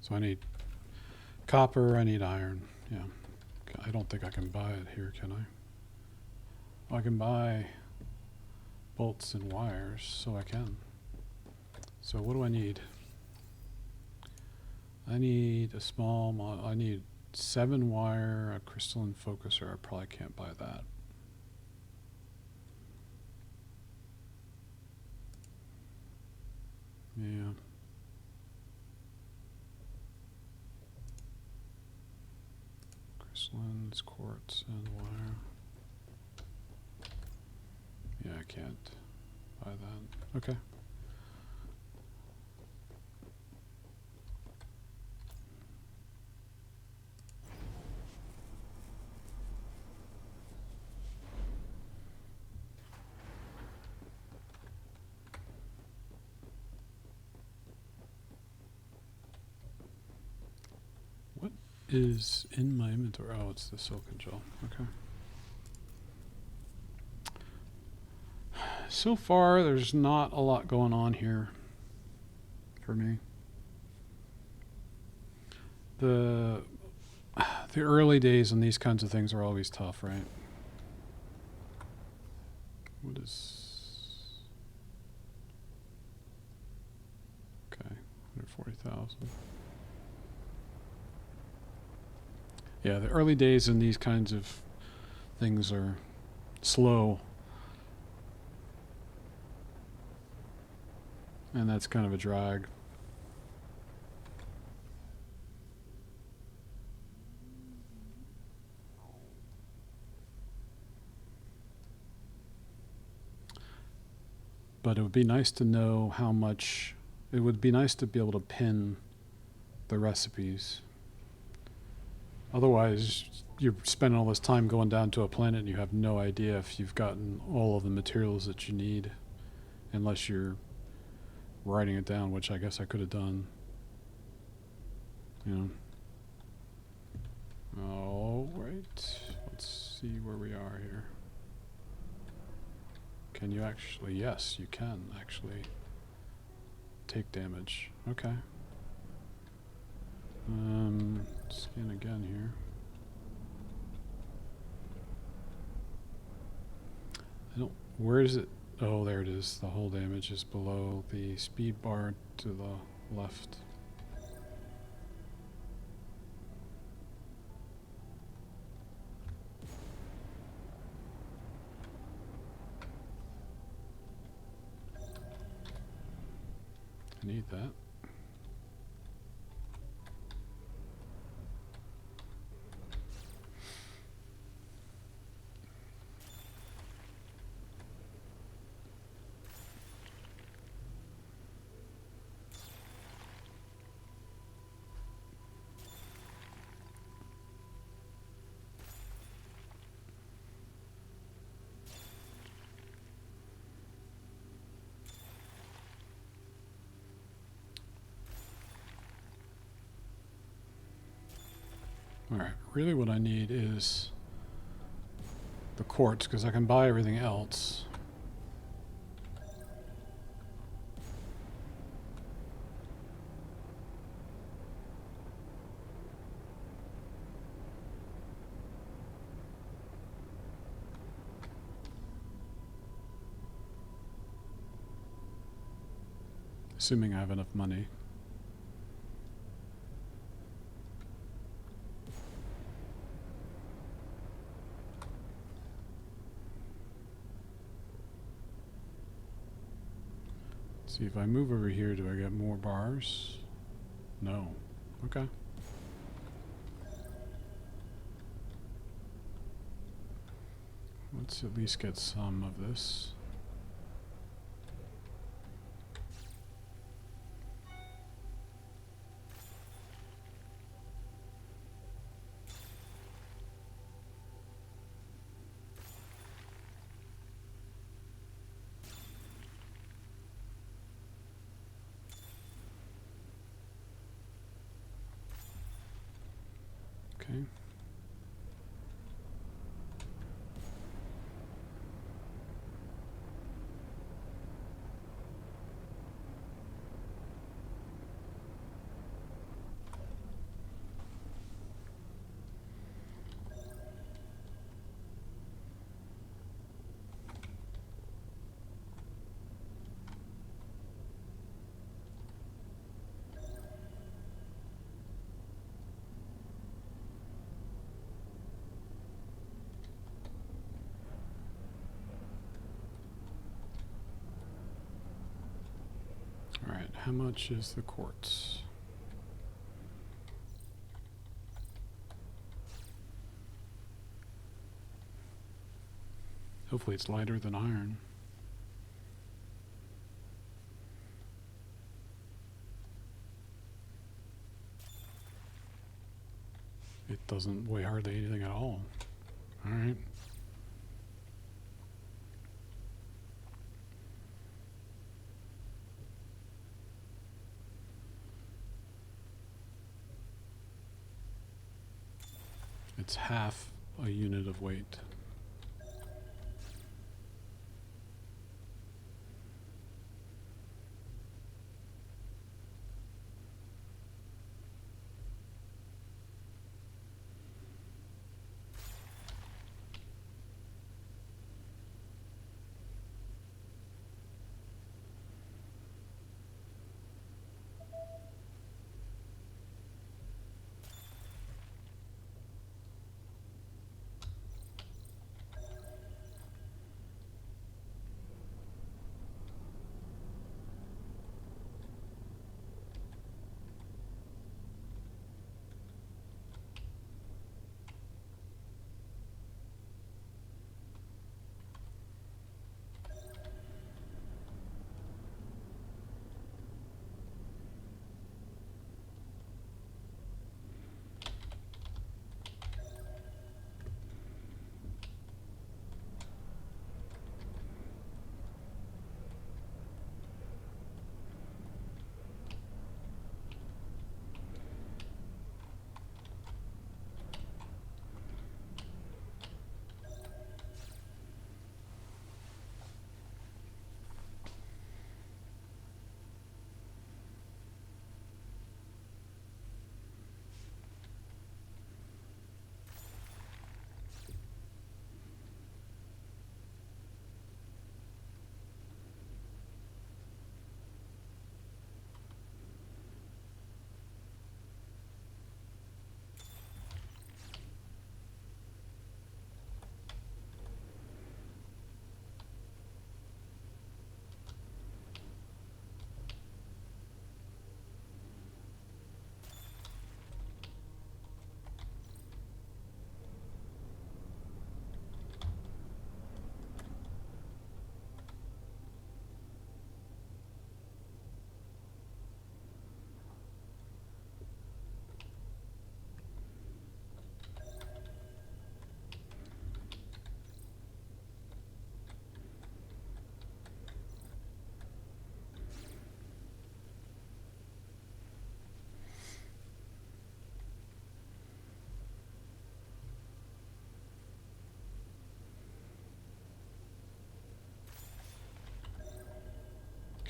So I need copper, I need iron. Yeah. I don't think I can buy it here, can I? Oh, I can buy bolts and wires, so I can. So what do I need? I need a small I need 7 wire, a crystalline focuser. I probably can't buy that. Yeah. Crystallines, quartz, and wire. Yeah, I can't buy that. Okay. What is in my inventory? Oh, it's the silicon gel. Okay. So far, there's not a lot going on here for me. The early days on these kinds of things are always tough, right? What is... Okay, 140,000. Yeah, the early days in these kinds of things are slow. And that's kind of a drag. But it would be nice to know how much... It would be nice to be able to pin the recipes. Otherwise, you're spending all this time going down to a planet and you have no idea if you've gotten all of the materials that you need. Unless you're writing it down, which I guess I could have done. You know. All right. Let's see where we are here. Can you actually... Yes, you can actually take damage. Okay. Scan again here. I don't... Where is it? Oh, there it is. The hull damage is below the speed bar to the left. I need that. Alright, really what I need is the quartz, because I can buy everything else. Assuming I have enough money. See, if I move over here, do I get more bars? No. Okay. Let's at least get some of this. Okay. how much is the quartz? Hopefully it's lighter than iron. It doesn't weigh hardly anything at all. All right. It's half a unit of weight.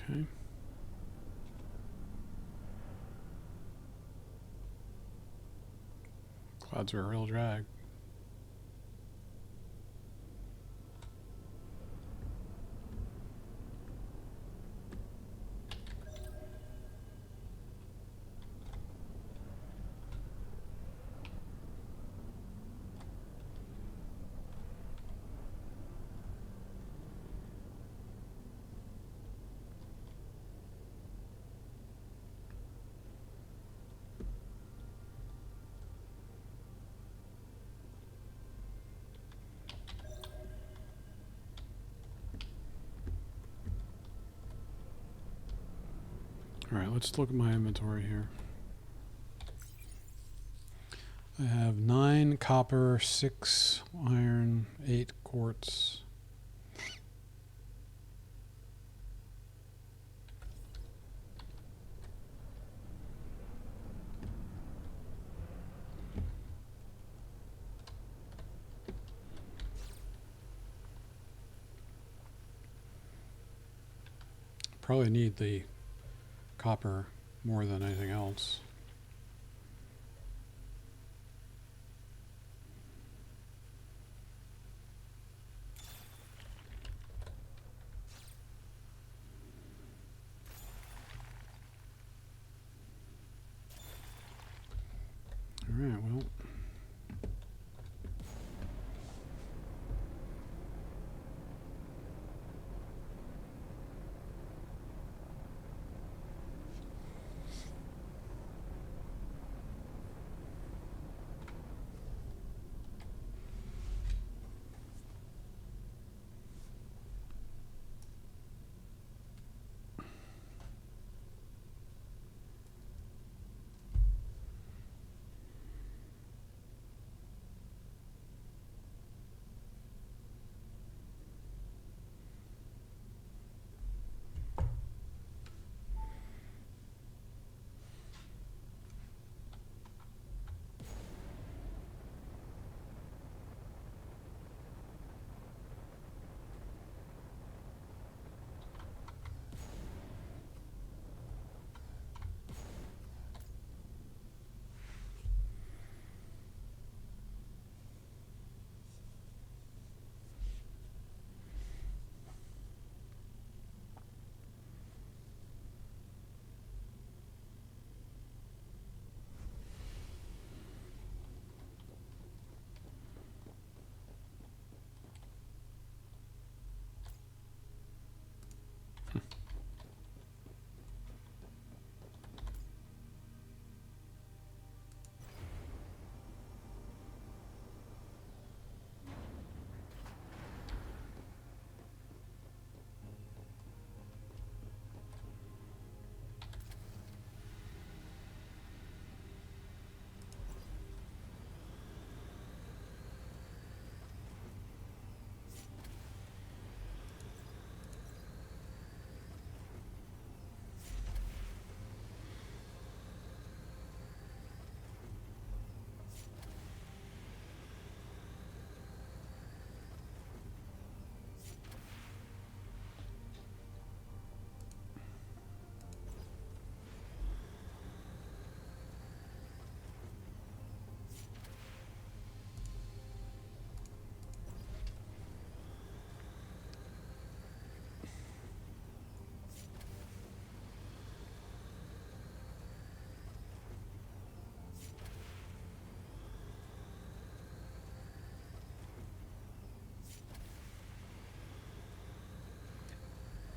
Okay. Clouds are a real drag. All right, let's look at my inventory here. I have 9 copper, 6 iron, 8 quartz. Probably need the copper more than anything else. All right, well.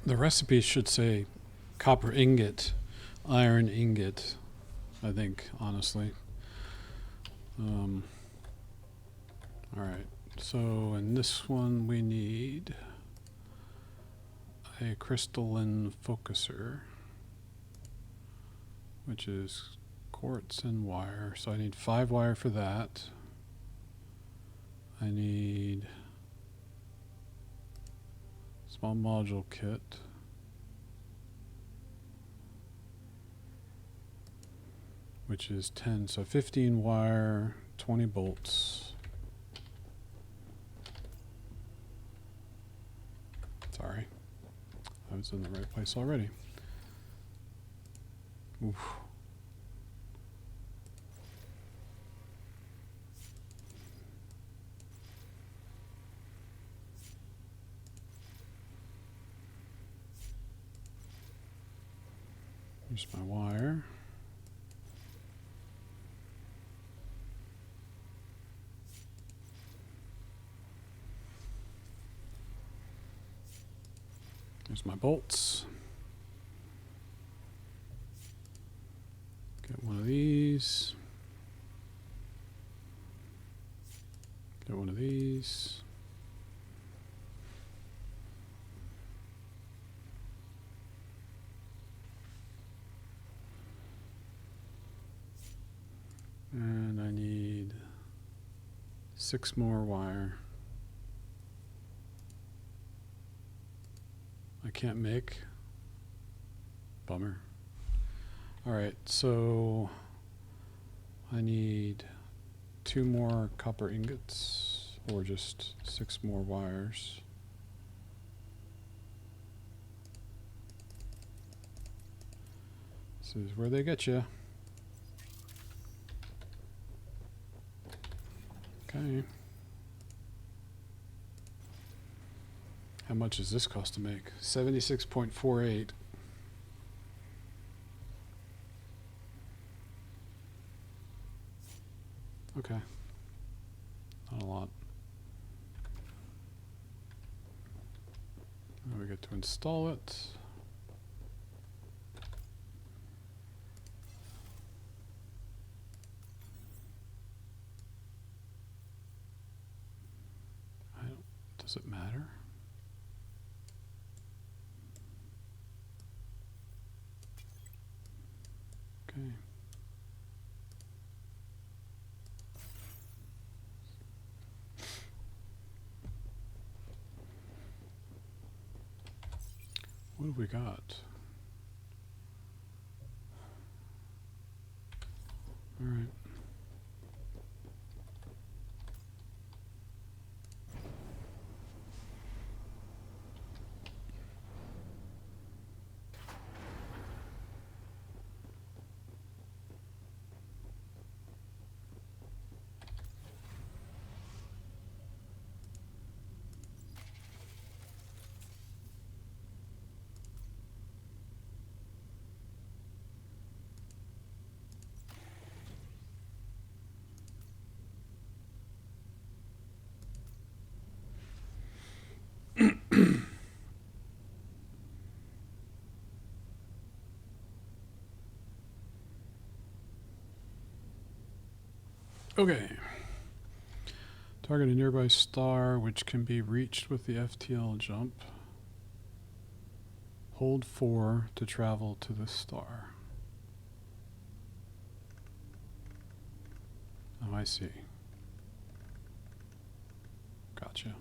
The recipe should say copper ingot, iron ingot, I think, honestly. Alright, so in this one we need a crystalline focuser, which is quartz and wire. So I need 5 wire for that. I need small module kit. Which is 10, so 15 wire, 20 bolts. Sorry, I was in the right place already. Oof. Here's my wire. Here's my bolts. Get one of these. Get one of these. And I need 6 more wire. I can't make. Bummer. Alright, so I need 2 more copper ingots, or just 6 more wires. This is where they get you. Okay. How much does this cost to make? 76.48. Okay. Not a lot. Now we get to install it. Does it matter? Okay. What have we got? All right. Okay. Target a nearby star which can be reached with the FTL jump. Hold 4 to travel to the star. Oh, I see. Gotcha.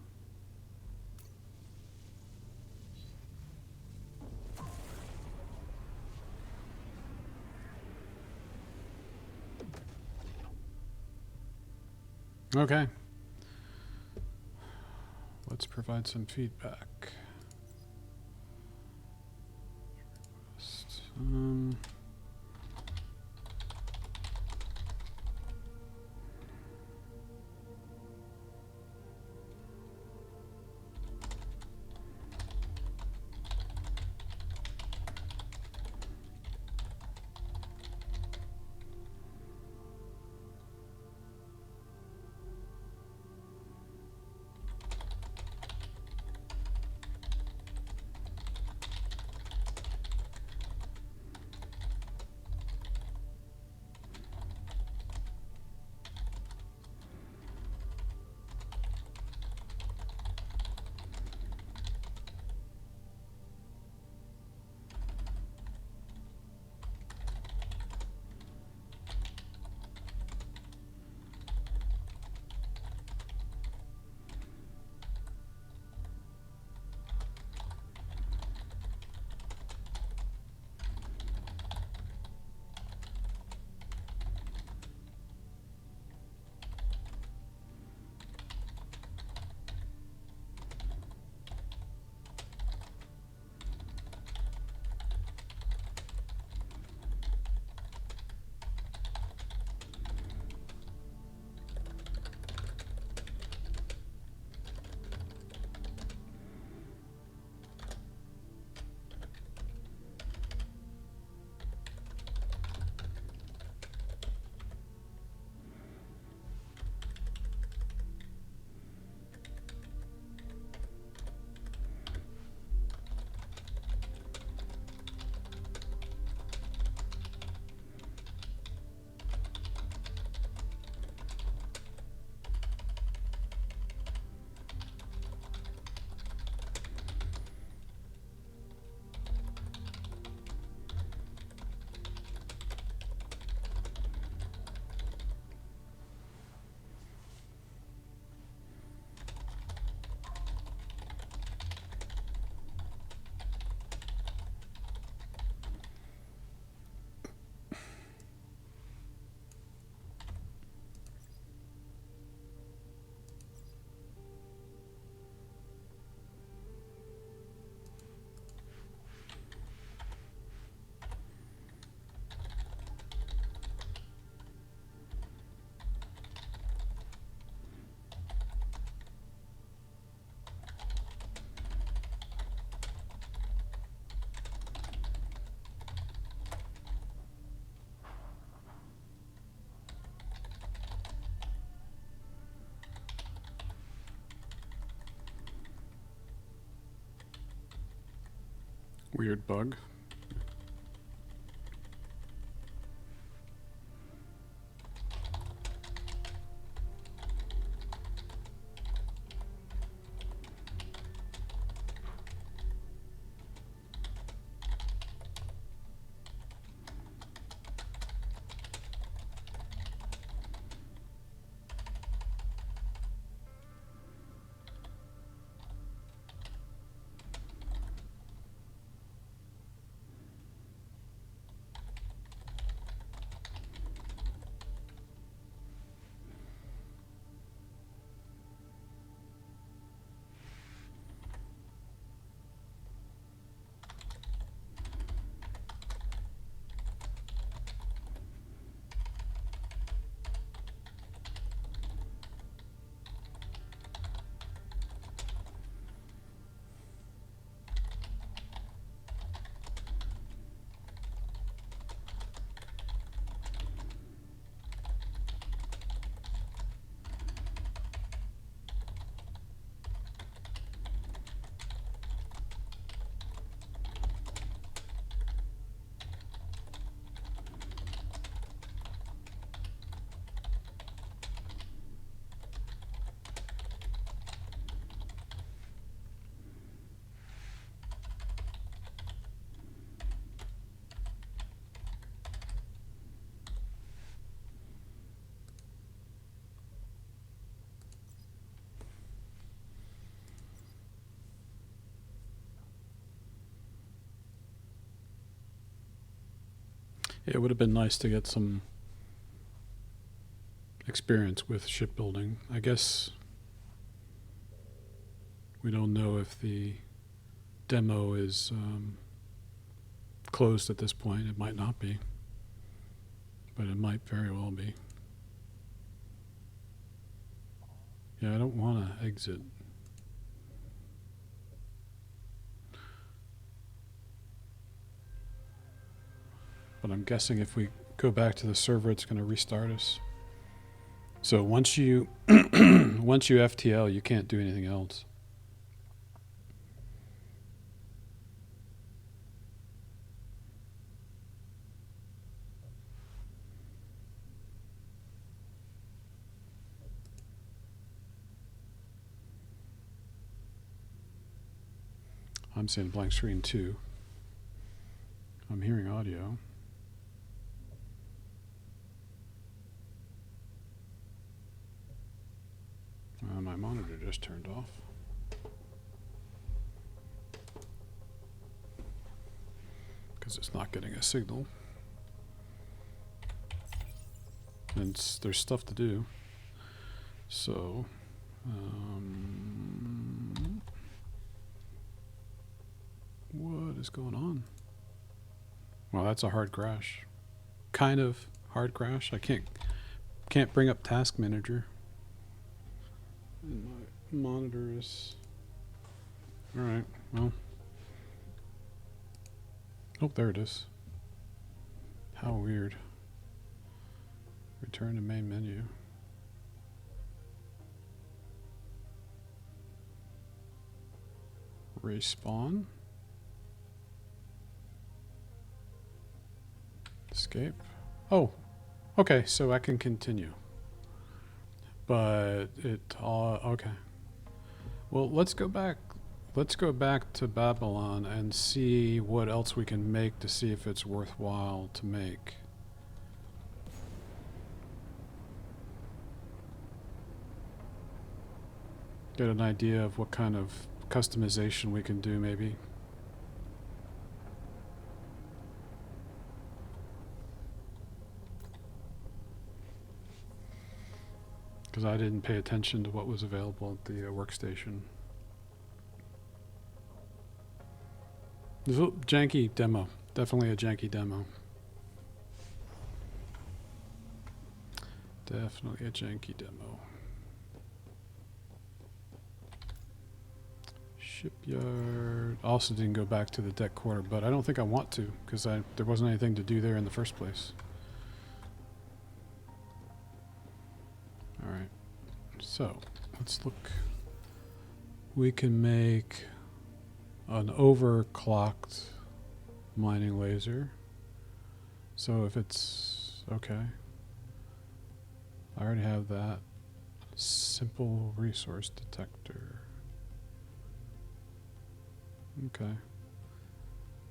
Okay. Let's provide some feedback. Weird bug. It would have been nice to get some experience with shipbuilding. I guess we don't know if the demo is closed at this point. It might not be, but it might very well be. Yeah, I don't want to exit. But I'm guessing if we go back to the server, it's going to restart us. So once you once you FTL, you can't do anything else. I'm seeing blank screen too. I'm hearing audio. My monitor just turned off. Because it's not getting a signal. And there's stuff to do. So, what is going on? Well, that's a hard crash. Kind of hard crash. I can't bring up Task Manager. And my monitor is... Alright, well. Oh, there it is. How weird. Return to main menu. Respawn. Escape. Oh, okay, so I can continue. But okay. Well, let's go back. Let's go back to Babylon and see what else we can make to see if it's worthwhile to make. Get an idea of what kind of customization we can do, maybe. Because I didn't pay attention to what was available at the workstation. There's a janky demo. Definitely a janky demo. Definitely a janky demo. Shipyard. Also didn't go back to the deck quarter, but I don't think I want to, because there wasn't anything to do there in the first place. Alright. So, let's look. We can make an overclocked Mining laser. So if it's okay, I already have that. Simple resource detector. Okay.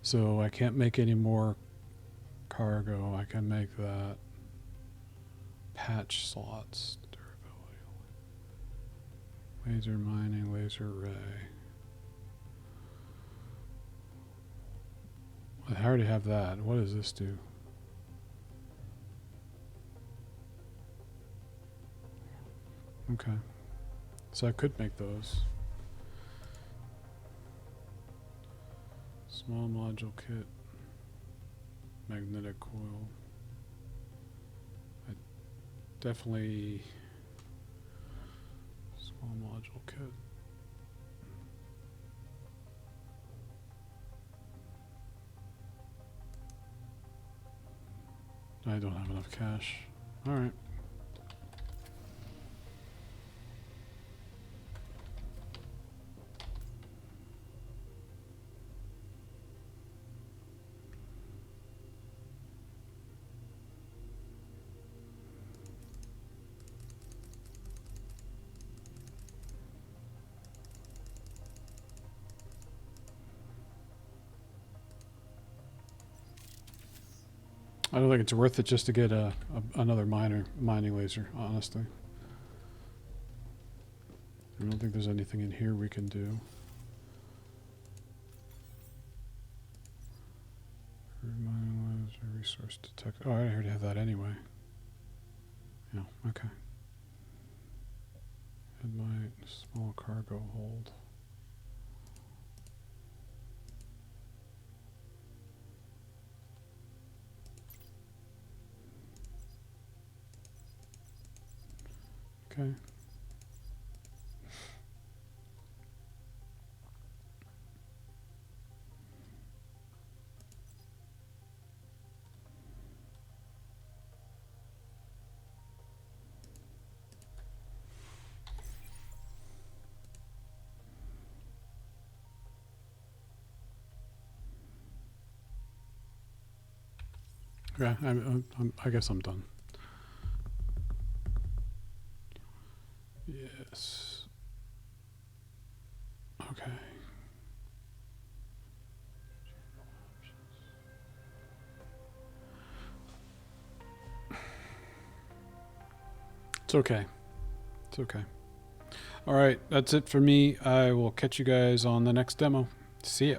So I can't make any more cargo. I can make that. Patch slots. Durability. Laser mining, laser ray. I already have that. What does this do? Okay. So I could make those. Small module kit. Magnetic coil. I definitely... Small module kit. I don't have enough cash. Alright. I don't think it's worth it just to get another mining laser, honestly. I don't think there's anything in here we can do. Mining laser, resource detect. Oh, I already have that anyway. Yeah, okay. Headlight, small cargo hold. Okay. Yeah, I guess I'm done. Yes. Okay. It's okay. It's okay. All right, that's it for me. I will catch you guys on the next demo. See ya.